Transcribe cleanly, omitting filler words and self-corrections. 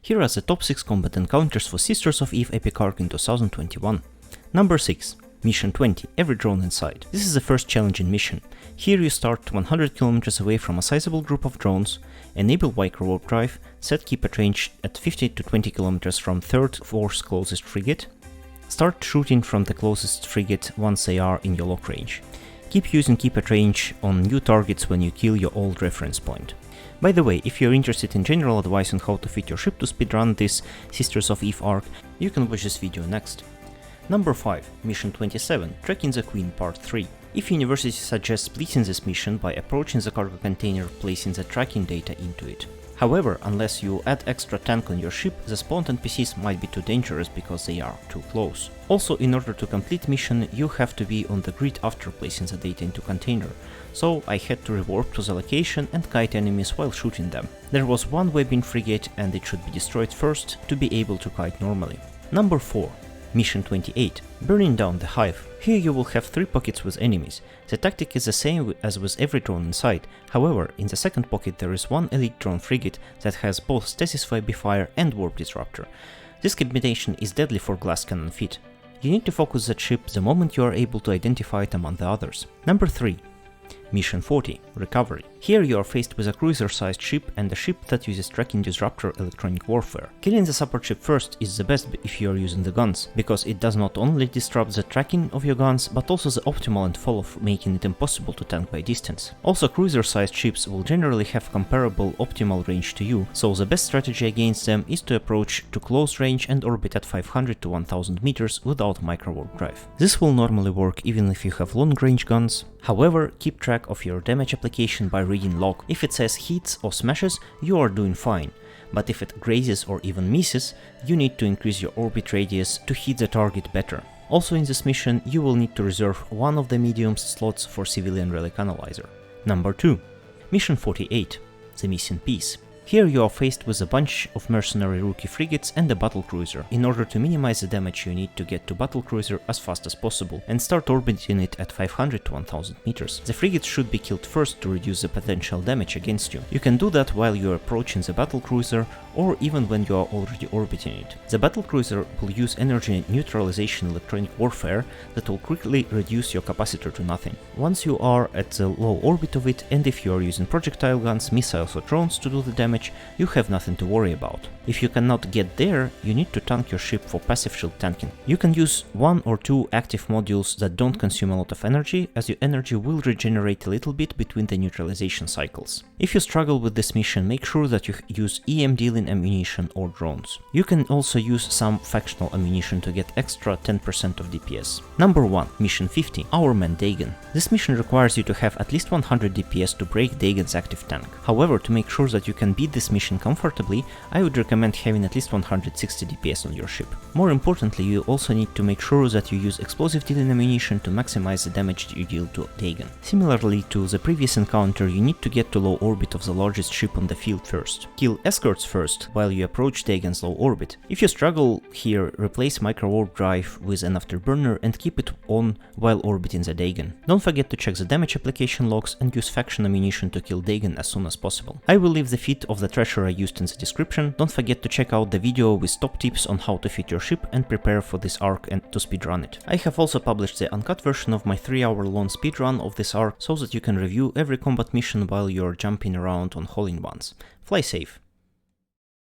Here are the top 6 combat encounters for Sisters of Eve Epic Arc in 2021. Number 6. Mission 20, Every Drone in Sight. This is the first challenging mission. Here you start 100 km away from a sizable group of drones, enable Microwarpdrive, set keep at range at 50 to 20 km from 3rd force closest frigate, start shooting from the closest frigate once they are in your lock range. Keep using keep at range on new targets when you kill your old reference point. By the way, if you're interested in general advice on how to fit your ship to speedrun this Sisters of Eve arc, you can watch this video next. Number 5. Mission 27, Tracking the Queen Part 3. If University suggests splitting this mission by approaching the cargo container, placing the tracking data into it. However, unless you add extra tank on your ship, the spawned NPCs might be too dangerous because they are too close. Also, in order to complete mission, you have to be on the grid after placing the data into container, so I had to rewarp to the location and kite enemies while shooting them. There was one webbing frigate and it should be destroyed first to be able to kite normally. Number 4. Mission 28, Burning Down the Hive. Here you will have 3 pockets with enemies. The tactic is the same as with every drone in sight, however, in the second pocket there is one elite drone frigate that has both Stasis Fire and Warp Disruptor. This combination is deadly for glass cannon feet. You need to focus that ship the moment you are able to identify it among the others. Number 3. Mission 40, Recovery. Here you are faced with a cruiser-sized ship and a ship that uses tracking disruptor electronic warfare. Killing the support ship first is the best if you are using the guns, because it does not only disrupt the tracking of your guns, but also the optimal end fall of making it impossible to tank by distance. Also, cruiser-sized ships will generally have comparable optimal range to you, so the best strategy against them is to approach to close range and orbit at 500 to 1000 meters without Microwarpdrive. This will normally work even if you have long range guns. However, keep track of your damage application by reading log. If it says hits or smashes, you are doing fine, but if it grazes or even misses, you need to increase your orbit radius to hit the target better. Also in this mission, you will need to reserve one of the medium slots for civilian relic analyzer. Number 2. Mission 48, The Missing Piece. Here you are faced with a bunch of mercenary rookie frigates and a battlecruiser. In order to minimize the damage, you need to get to battlecruiser as fast as possible and start orbiting it at 500 to 1000 meters. The frigates should be killed first to reduce the potential damage against you. You can do that while you are approaching the battlecruiser or even when you are already orbiting it. The battlecruiser will use energy neutralization electronic warfare that will quickly reduce your capacitor to nothing. Once you are at the low orbit of it, and if you are using projectile guns, missiles or drones to do the damage, you have nothing to worry about. If you cannot get there, you need to tank your ship for passive shield tanking. You can use 1 or 2 active modules that don't consume a lot of energy, as your energy will regenerate a little bit between the neutralization cycles. If you struggle with this mission, make sure that you use EM dealing ammunition or drones. You can also use some factional ammunition to get extra 10% of DPS. Number 1. Mission 50, Our Mansagan. This mission requires you to have at least 100 DPS to break Dagon's active tank. However, to make sure that you can beat this mission comfortably, I would recommend having at least 160 DPS on your ship. More importantly, you also need to make sure that you use explosive dealing ammunition to maximize the damage you deal to Dagon. Similarly to the previous encounter, you need to get to low orbit of the largest ship on the field first. Kill escorts first while you approach Dagon's low orbit. If you struggle here, replace Microwarpdrive with an afterburner and keep it on while orbiting the Dagon. Don't forget to check the damage application logs and use faction ammunition to kill Dagon as soon as possible. I will leave the feed of the Thrasher I used in the description. Don't forget to check out the video with top tips on how to fit your ship and prepare for this arc and to speedrun it. I have also published the uncut version of my 3-hour long speedrun of this arc so that you can review every combat mission while you're jumping around on hole-in-ones. Fly safe!